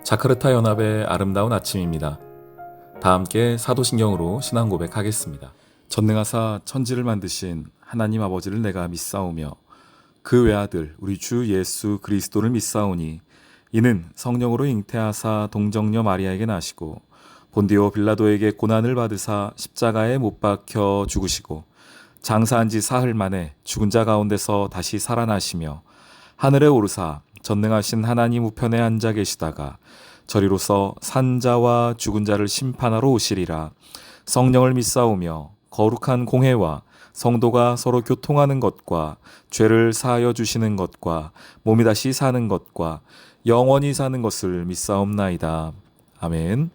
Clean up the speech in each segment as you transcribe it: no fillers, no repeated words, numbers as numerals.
자카르타 연합의 아름다운 아침입니다. 다 함께 사도신경으로 신앙 고백하겠습니다. 전능하사 천지를 만드신 하나님 아버지를 내가 믿사오며 그 외아들 우리 주 예수 그리스도를 믿사오니 이는 성령으로 잉태하사 동정녀 마리아에게 나시고 본디오 빌라도에게 고난을 받으사 십자가에 못 박혀 죽으시고 장사한 지 사흘 만에 죽은 자 가운데서 다시 살아나시며 하늘에 오르사 전능하신 하나님 우편에 앉아 계시다가 저리로서 산자와 죽은 자를 심판하러 오시리라. 성령을 믿사오며 거룩한 공회와 성도가 서로 교통하는 것과 죄를 사하여 주시는 것과 몸이 다시 사는 것과 영원히 사는 것을 믿사옵나이다. 아멘.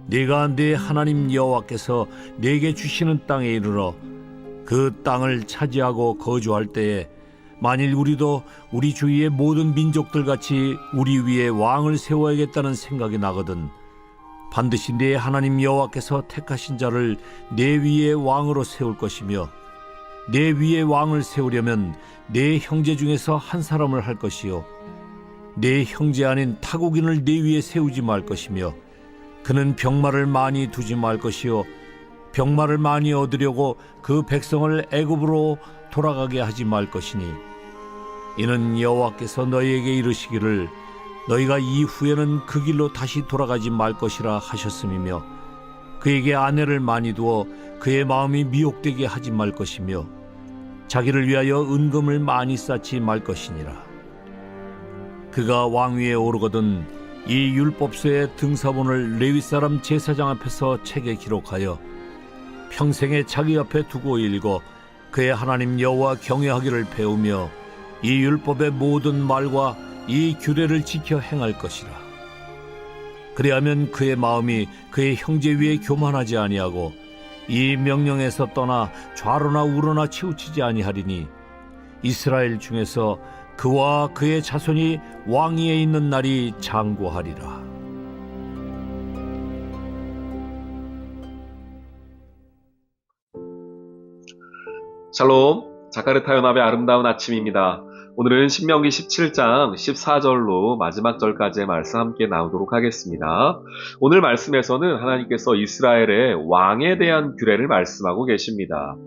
네가 네 하나님 여호와께서 네게 주시는 땅에 이르러 그 땅을 차지하고 거주할 때에 만일 우리도 우리 주위의 모든 민족들 같이 우리 위에 왕을 세워야겠다는 생각이 나거든 반드시 네 하나님 여호와께서 택하신 자를 네 위에 왕으로 세울 것이며 네 위에 왕을 세우려면 네 형제 중에서 한 사람을 할 것이요 네 형제 아닌 타국인을 네 위에 세우지 말 것이며 그는 병마를 많이 두지 말 것이요 병마를 많이 얻으려고 그 백성을 애굽으로 돌아가게 하지 말 것이니 이는 여호와께서 너희에게 이르시기를 너희가 이후에는 그 길로 다시 돌아가지 말 것이라 하셨음이며 그에게 아내를 많이 두어 그의 마음이 미혹되게 하지 말 것이며 자기를 위하여 은금을 많이 쌓지 말 것이니라. 그가 왕위에 오르거든 이 율법서의 등사본을 레위 사람 제사장 앞에서 책에 기록하여 평생에 자기 앞에 두고 읽어 그의 하나님 여호와 경외하기를 배우며 이 율법의 모든 말과 이 규례를 지켜 행할 것이라. 그리하면 그의 마음이 그의 형제 위에 교만하지 아니하고 이 명령에서 떠나 좌로나 우로나 치우치지 아니하리니 이스라엘 중에서 그와 그의 자손이 왕위에 있는 날이 장구하리라. 샬롬, 자카르타 연합의 아름다운 아침입니다. 오늘은 신명기 17장 14절로 마지막 절까지의 말씀 함께 나오도록 하겠습니다. 오늘 말씀에서는 하나님께서 이스라엘의 왕에 대한 규례를 말씀하고 계십니다.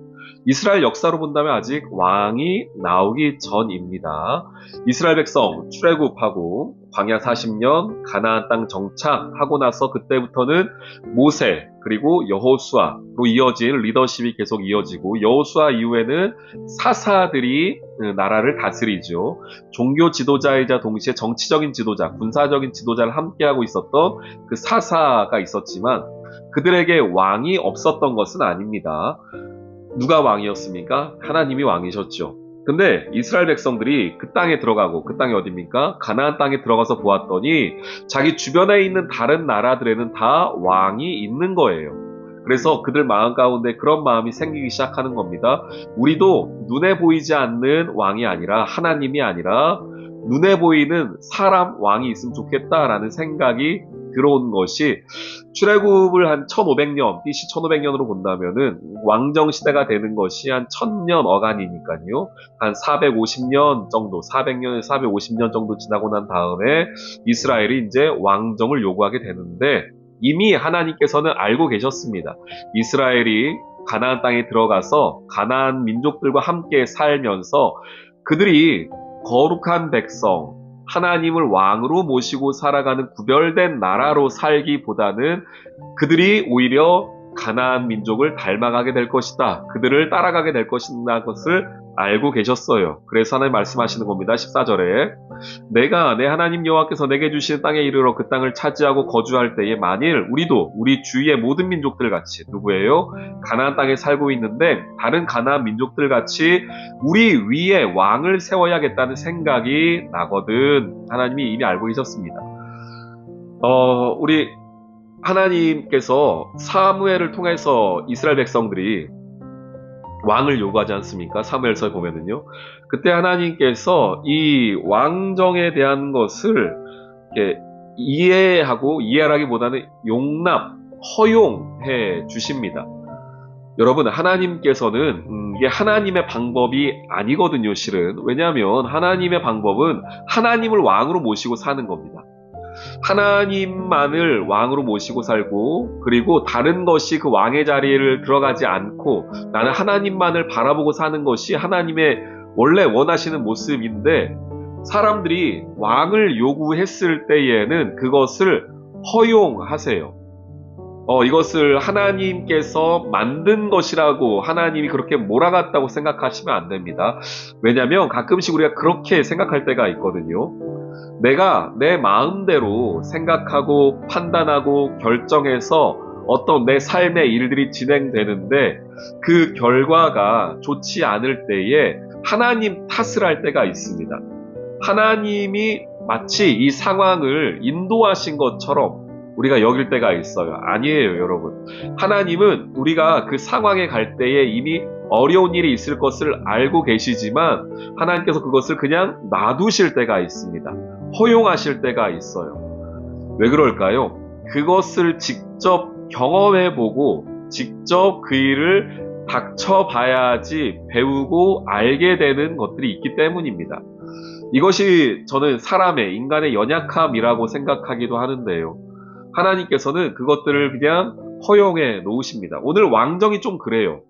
이스라엘 역사로 본다면 아직 왕이 나오기 전입니다. 이스라엘 백성 출애굽하고 광야 40년 가나안 땅 정착하고 나서 그때부터는 모세 그리고 여호수아로 이어진 리더십이 계속 이어지고 여호수아 이후에는 사사들이 나라를 다스리죠. 종교 지도자이자 동시에 정치적인 지도자, 군사적인 지도자를 함께하고 있었던 그 사사가 있었지만 그들에게 왕이 없었던 것은 아닙니다. 누가 왕이었습니까? 하나님이 왕이셨죠. 근데 이스라엘 백성들이 그 땅에 들어가고 그 땅이 어디입니까? 가나안 땅에 들어가서 보았더니 자기 주변에 있는 다른 나라들에는 다 왕이 있는 거예요. 그래서 그들 마음 가운데 그런 마음이 생기기 시작하는 겁니다. 우리도 눈에 보이지 않는 왕이 아니라 하나님이 아니라 눈에 보이는 사람 왕이 있으면 좋겠다라는 생각이 들어온 것이 출애굽을 한 1500년, BC 1500년으로 본다면은 왕정 시대가 되는 것이 한 1000년 어간이니까요. 한 450년 정도, 400년에서 450년 정도 지나고 난 다음에 이스라엘이 이제 왕정을 요구하게 되는데 이미 하나님께서는 알고 계셨습니다. 이스라엘이 가나안 땅에 들어가서 가나안 민족들과 함께 살면서 그들이 거룩한 백성, 하나님을 왕으로 모시고 살아가는 구별된 나라로 살기보다는 그들이 오히려 가나안 민족을 닮아가게 될 것이다. 그들을 따라가게 될 것이라는 것을 알고 계셨어요. 그래서 하나님 말씀하시는 겁니다. 14절에 내가 내 하나님 여호와께서 내게 주시는 땅에 이르러 그 땅을 차지하고 거주할 때에 만일 우리도 우리 주위의 모든 민족들 같이 누구예요? 가나안 땅에 살고 있는데 다른 가나안 민족들 같이 우리 위에 왕을 세워야겠다는 생각이 나거든. 하나님이 이미 알고 계셨습니다. 우리 하나님께서 사무엘을 통해서 이스라엘 백성들이 왕을 요구하지 않습니까? 사무엘서에 보면은요. 그때 하나님께서 이 왕정에 대한 것을 이렇게 이해하기보다는 용납, 허용해 주십니다. 여러분, 하나님께서는 이게 하나님의 방법이 아니거든요, 실은. 왜냐하면 하나님의 방법은 하나님을 왕으로 모시고 사는 겁니다. 하나님만을 왕으로 모시고 살고, 그리고 다른 것이 그 왕의 자리를 들어가지 않고 나는 하나님만을 바라보고 사는 것이 하나님의 원래 원하시는 모습인데, 사람들이 왕을 요구했을 때에는 그것을 허용하세요. 이것을 하나님께서 만든 것이라고 하나님이 그렇게 몰아갔다고 생각하시면 안 됩니다. 왜냐하면 가끔씩 우리가 그렇게 생각할 때가 있거든요. 내가 내 마음대로 생각하고 판단하고 결정해서 어떤 내 삶의 일들이 진행되는데 그 결과가 좋지 않을 때에 하나님 탓을 할 때가 있습니다. 하나님이 마치 이 상황을 인도하신 것처럼 우리가 여길 때가 있어요. 아니에요, 여러분. 하나님은 우리가 그 상황에 갈 때에 이미 어려운 일이 있을 것을 알고 계시지만 하나님께서 그것을 그냥 놔두실 때가 있습니다. 허용하실 때가 있어요. 왜 그럴까요? 그것을 직접 경험해보고 직접 그 일을 닥쳐봐야지 배우고 알게 되는 것들이 있기 때문입니다. 이것이 저는 사람의, 인간의 연약함이라고 생각하기도 하는데요. 하나님께서는 그것들을 그냥 허용해 놓으십니다. 오늘 왕정이 좀 그래요.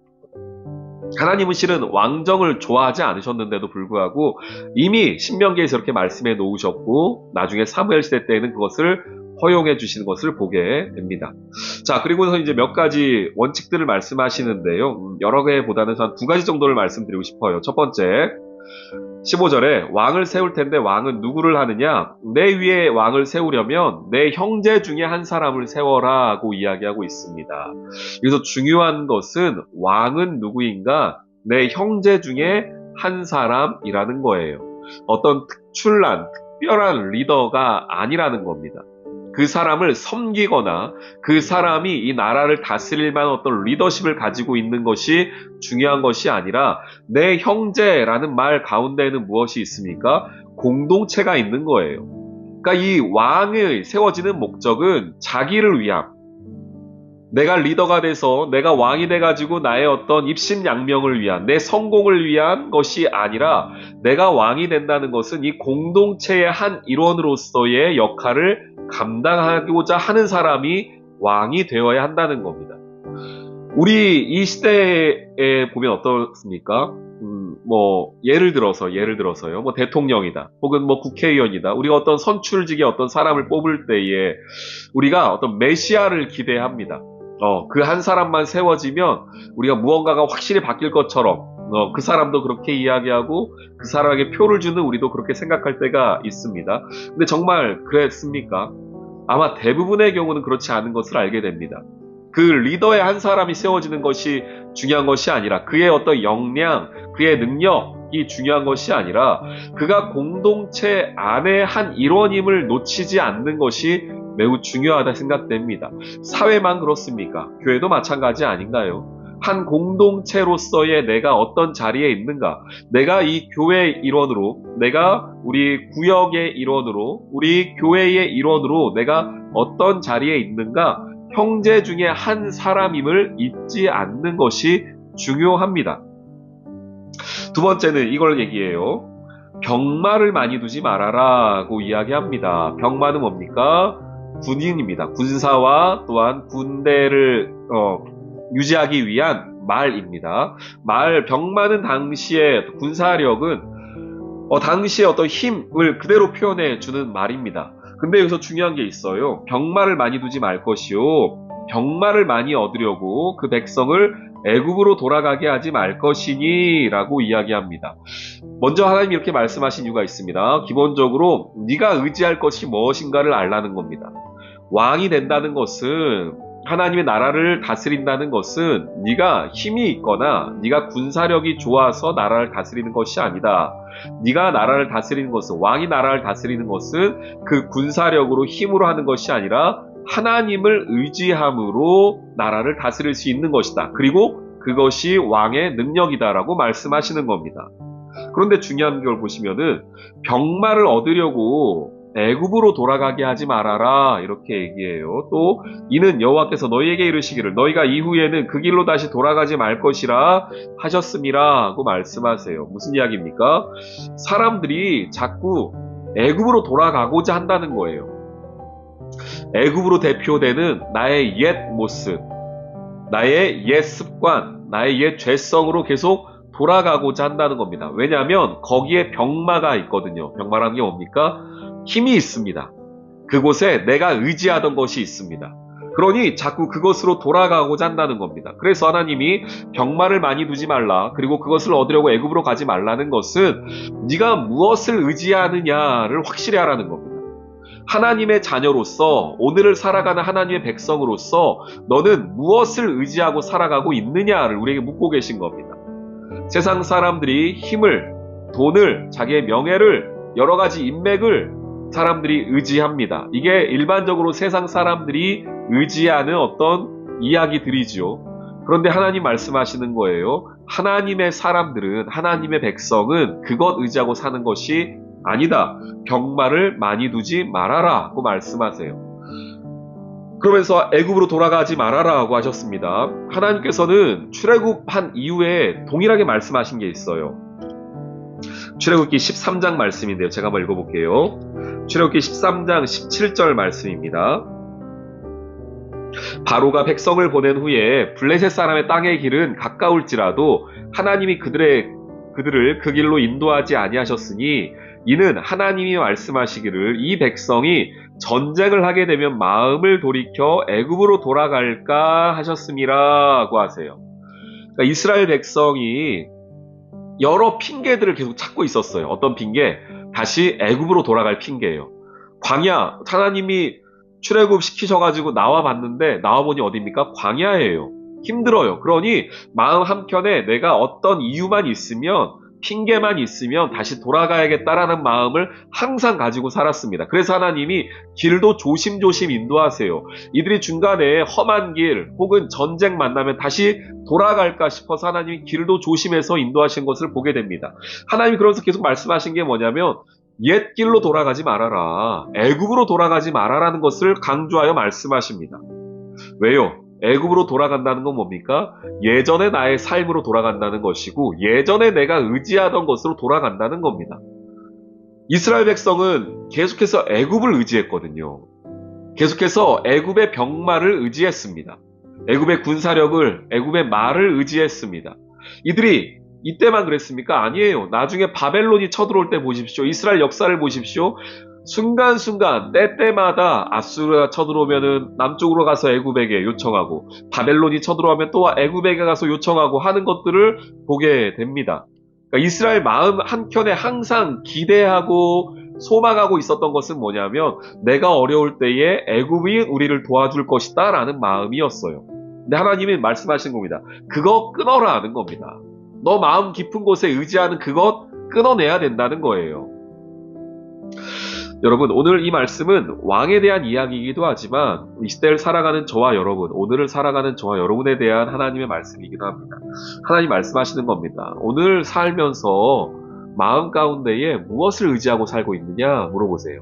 하나님은 실은 왕정을 좋아하지 않으셨는데도 불구하고 이미 신명기에서 이렇게 말씀해 놓으셨고 나중에 사무엘 시대 때에는 그것을 허용해 주시는 것을 보게 됩니다. 자, 그리고서 이제 몇 가지 원칙들을 말씀하시는데요. 여러 개보다는 한 두 가지 정도를 말씀드리고 싶어요. 첫 번째, 15절에 왕을 세울 텐데 왕은 누구를 하느냐? 내 위에 왕을 세우려면 내 형제 중에 한 사람을 세워라고 이야기하고 있습니다. 여기서 중요한 것은 왕은 누구인가? 내 형제 중에 한 사람이라는 거예요. 어떤 특별한 리더가 아니라는 겁니다. 그 사람을 섬기거나 그 사람이 이 나라를 다스릴 만한 어떤 리더십을 가지고 있는 것이 중요한 것이 아니라 내 형제라는 말 가운데에는 무엇이 있습니까? 공동체가 있는 거예요. 그러니까 이 왕이 세워지는 목적은 자기를 위함, 내가 리더가 돼서 내가 왕이 돼가지고 나의 어떤 입신양명을 위한, 내 성공을 위한 것이 아니라 내가 왕이 된다는 것은 이 공동체의 한 일원으로서의 역할을 감당하고자 하는 사람이 왕이 되어야 한다는 겁니다. 우리 이 시대에 보면 어떻습니까? 예를 들어서요. 대통령이다. 혹은 국회의원이다. 우리가 어떤 선출직의 어떤 사람을 뽑을 때에 우리가 어떤 메시아를 기대합니다. 그 한 사람만 세워지면 우리가 무언가가 확실히 바뀔 것처럼 그 사람도 그렇게 이야기하고 그 사람에게 표를 주는 우리도 그렇게 생각할 때가 있습니다. 근데 정말 그랬습니까? 아마 대부분의 경우는 그렇지 않은 것을 알게 됩니다. 그 리더의 한 사람이 세워지는 것이 중요한 것이 아니라 그의 어떤 역량, 그의 능력이 중요한 것이 아니라 그가 공동체 안의 한 일원임을 놓치지 않는 것이 매우 중요하다 생각됩니다. 사회만 그렇습니까? 교회도 마찬가지 아닌가요? 한 공동체로서의 내가 어떤 자리에 있는가, 내가 이 교회의 일원으로, 내가 우리 구역의 일원으로, 우리 교회의 일원으로 내가 어떤 자리에 있는가, 형제 중에 한 사람임을 잊지 않는 것이 중요합니다. 두 번째는 이걸 얘기해요. 병마를 많이 두지 말아라고 이야기합니다. 병마는 뭡니까? 군인입니다. 군사와 또한 군대를 유지하기 위한 말입니다. 병마는 당시의 군사력은 당시의 어떤 힘을 그대로 표현해 주는 말입니다. 근데 여기서 중요한 게 있어요. 병마를 많이 두지 말 것이요. 병마를 많이 얻으려고 그 백성을 애굽으로 돌아가게 하지 말 것이니 라고 이야기합니다. 먼저 하나님이 이렇게 말씀하신 이유가 있습니다. 기본적으로 네가 의지할 것이 무엇인가를 알라는 겁니다. 왕이 된다는 것은, 하나님의 나라를 다스린다는 것은 네가 힘이 있거나 네가 군사력이 좋아서 나라를 다스리는 것이 아니다. 네가 나라를 다스리는 것은, 왕이 나라를 다스리는 것은 그 군사력으로 힘으로 하는 것이 아니라 하나님을 의지함으로 나라를 다스릴 수 있는 것이다. 그리고 그것이 왕의 능력이다라고 말씀하시는 겁니다. 그런데 중요한 걸 보시면은 병마를 얻으려고 애굽으로 돌아가게 하지 말아라 이렇게 얘기해요. 또 이는 여호와께서 너희에게 이르시기를 너희가 이후에는 그 길로 다시 돌아가지 말 것이라 하셨음이라고 말씀하세요. 무슨 이야기입니까? 사람들이 자꾸 애굽으로 돌아가고자 한다는 거예요. 애굽으로 대표되는 나의 옛 모습, 나의 옛 습관, 나의 옛 죄성으로 계속 돌아가고자 한다는 겁니다. 왜냐하면 거기에 병마가 있거든요. 병마라는 게 뭡니까? 힘이 있습니다. 그곳에 내가 의지하던 것이 있습니다. 그러니 자꾸 그것으로 돌아가고자 한다는 겁니다. 그래서 하나님이 병마를 많이 두지 말라, 그리고 그것을 얻으려고 애굽으로 가지 말라는 것은 네가 무엇을 의지하느냐를 확실히 하라는 겁니다. 하나님의 자녀로서, 오늘을 살아가는 하나님의 백성으로서 너는 무엇을 의지하고 살아가고 있느냐를 우리에게 묻고 계신 겁니다. 세상 사람들이 힘을, 돈을, 자기의 명예를, 여러 가지 인맥을 사람들이 의지합니다. 이게 일반적으로 세상 사람들이 의지하는 어떤 이야기들이죠. 그런데 하나님 말씀하시는 거예요. 하나님의 사람들은, 하나님의 백성은 그것 의지하고 사는 것이 아니다. 병마를 많이 두지 말아라 고 말씀하세요. 그러면서 애굽으로 돌아가지 말아라 고 하셨습니다. 하나님께서는 출애굽한 이후에 동일하게 말씀하신 게 있어요. 출애굽기 13장 말씀인데요. 제가 한번 읽어볼게요. 출애굽기 13장 17절 말씀입니다. 바로가 백성을 보낸 후에 블레셋 사람의 땅의 길은 가까울지라도 하나님이 그들을 그 길로 인도하지 아니하셨으니 이는 하나님이 말씀하시기를 이 백성이 전쟁을 하게 되면 마음을 돌이켜 애굽으로 돌아갈까 하셨음이라고 하세요. 그러니까 이스라엘 백성이 여러 핑계들을 계속 찾고 있었어요. 어떤 핑계? 다시 애굽으로 돌아갈 핑계예요. 광야, 하나님이 출애굽 시키셔가지고 나와봤는데 나와보니 어디입니까? 광야예요. 힘들어요. 그러니 마음 한켠에 내가 어떤 이유만 있으면, 핑계만 있으면 다시 돌아가야겠다라는 마음을 항상 가지고 살았습니다. 그래서 하나님이 길도 조심조심 인도하세요. 이들이 중간에 험한 길 혹은 전쟁 만나면 다시 돌아갈까 싶어서 하나님이 길도 조심해서 인도하신 것을 보게 됩니다. 하나님이 그러면서 계속 말씀하신 게 뭐냐면 옛 길로 돌아가지 말아라, 애굽으로 돌아가지 말아라는 것을 강조하여 말씀하십니다. 왜요? 애굽으로 돌아간다는 건 뭡니까? 예전의 나의 삶으로 돌아간다는 것이고 예전에 내가 의지하던 것으로 돌아간다는 겁니다. 이스라엘 백성은 계속해서 애굽을 의지했거든요. 계속해서 애굽의 병마를 의지했습니다. 애굽의 군사력을, 애굽의 말을 의지했습니다. 이들이 이때만 그랬습니까? 아니에요. 나중에 바벨론이 쳐들어올 때 보십시오. 이스라엘 역사를 보십시오. 순간순간 때때마다 아수르가 쳐들어오면은 남쪽으로 가서 애굽에게 요청하고 바벨론이 쳐들어오면 또 애굽에게 가서 요청하고 하는 것들을 보게 됩니다. 그러니까 이스라엘 마음 한켠에 항상 기대하고 소망하고 있었던 것은 뭐냐면 내가 어려울 때에 애굽이 우리를 도와줄 것이다 라는 마음이었어요. 근데 하나님이 말씀하신 겁니다. 그거 끊어라 하는 겁니다. 너 마음 깊은 곳에 의지하는 그것 끊어내야 된다는 거예요. 여러분, 오늘 이 말씀은 왕에 대한 이야기이기도 하지만 이 시대를 살아가는 저와 여러분, 오늘을 살아가는 저와 여러분에 대한 하나님의 말씀이기도 합니다. 하나님 말씀하시는 겁니다. 오늘 살면서 마음 가운데에 무엇을 의지하고 살고 있느냐 물어보세요.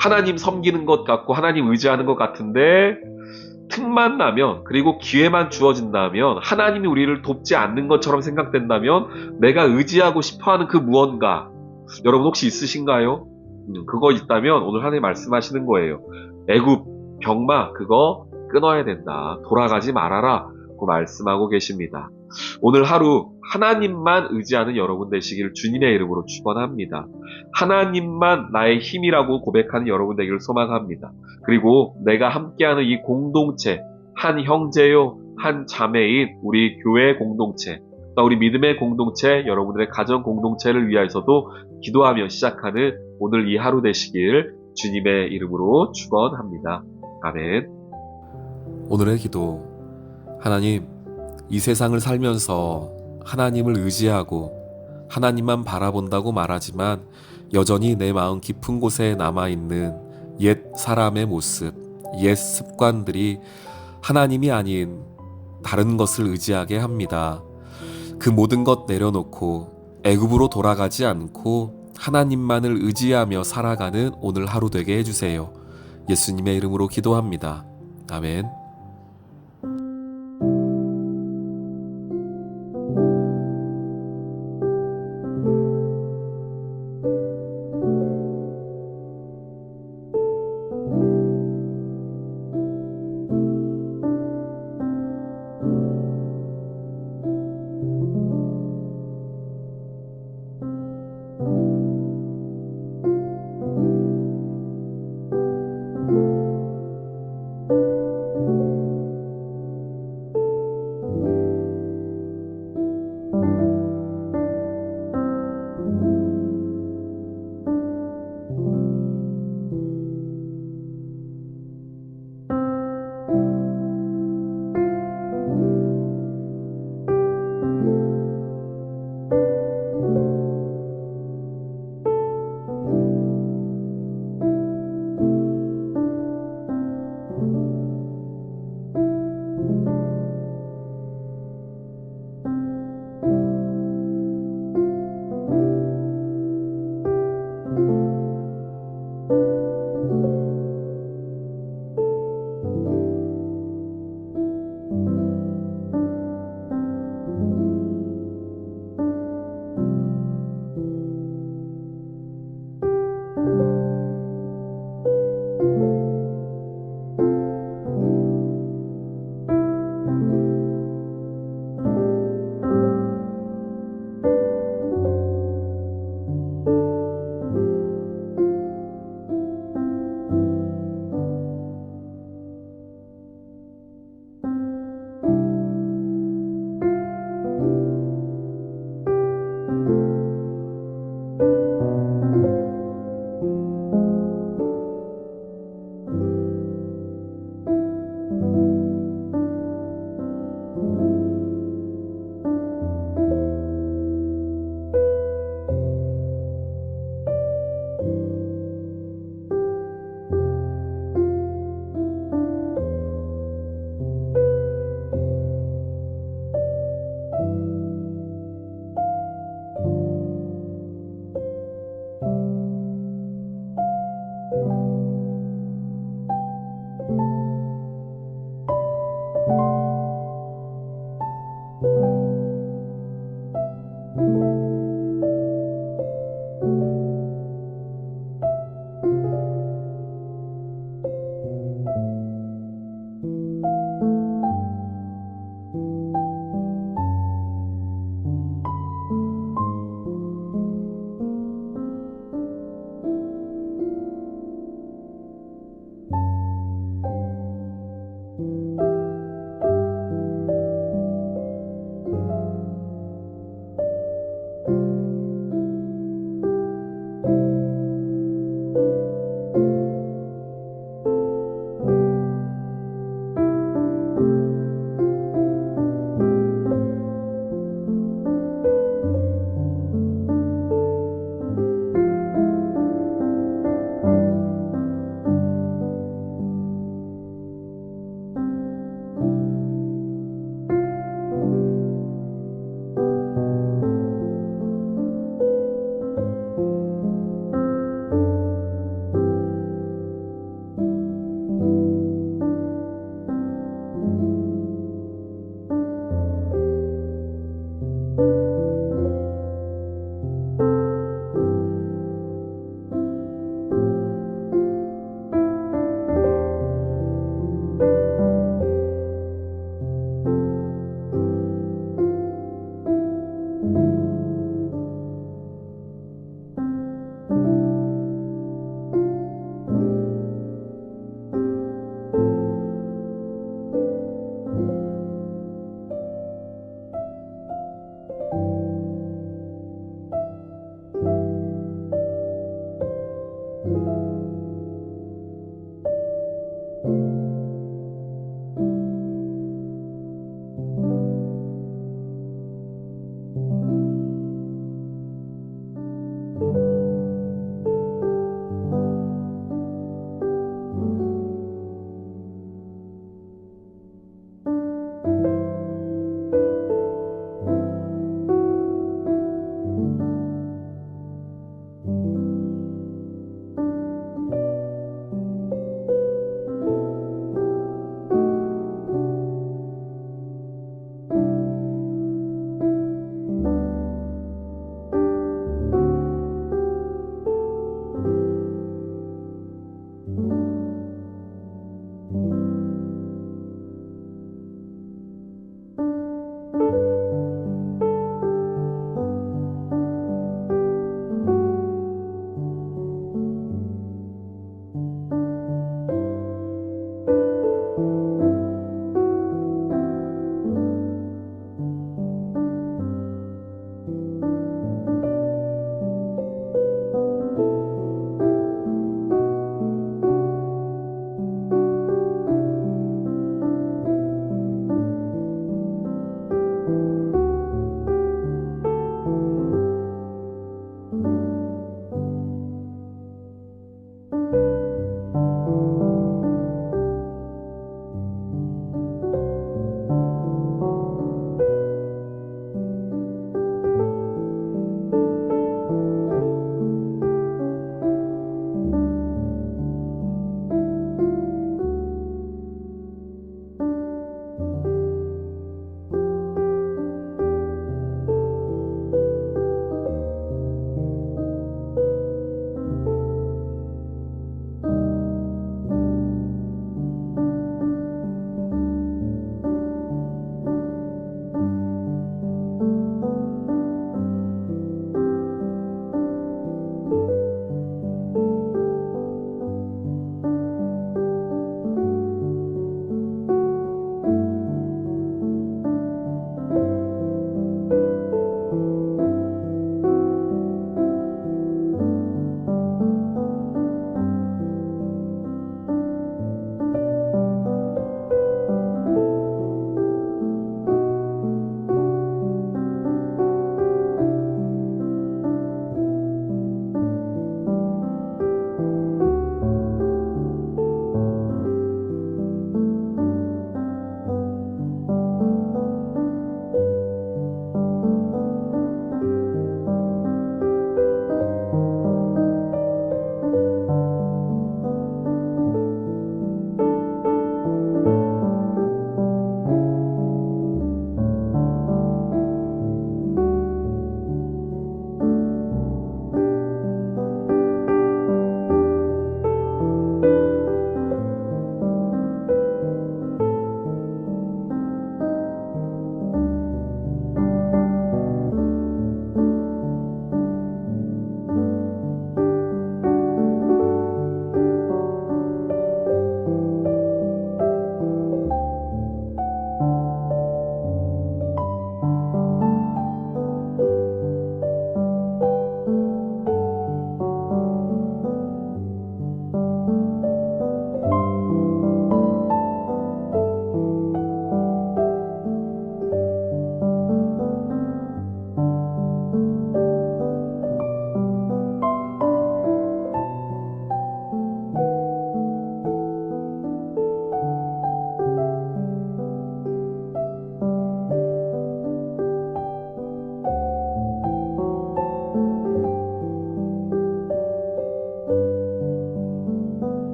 하나님 섬기는 것 같고 하나님 의지하는 것 같은데 틈만 나면, 그리고 기회만 주어진다면, 하나님이 우리를 돕지 않는 것처럼 생각된다면 내가 의지하고 싶어하는 그 무언가, 여러분 혹시 있으신가요? 그거 있다면 오늘 하나님 말씀하시는 거예요. 애굽 병마 그거 끊어야 된다. 돌아가지 말아라 고 말씀하고 계십니다. 오늘 하루 하나님만 의지하는 여러분 되시기를 주님의 이름으로 축원합니다. 하나님만 나의 힘이라고 고백하는 여러분 되기를 소망합니다. 그리고 내가 함께하는 이 공동체, 한 형제요, 한 자매인 우리 교회 공동체, 우리 믿음의 공동체, 여러분들의 가정 공동체를 위하여서도 기도하며 시작하는 오늘 이 하루 되시길 주님의 이름으로 축원합니다. 아멘. 오늘의 기도. 하나님, 이 세상을 살면서 하나님을 의지하고 하나님만 바라본다고 말하지만 여전히 내 마음 깊은 곳에 남아있는 옛 사람의 모습, 옛 습관들이 하나님이 아닌 다른 것을 의지하게 합니다. 그 모든 것 내려놓고 애굽으로 돌아가지 않고 하나님만을 의지하며 살아가는 오늘 하루 되게 해주세요. 예수님의 이름으로 기도합니다. 아멘.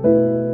주세요.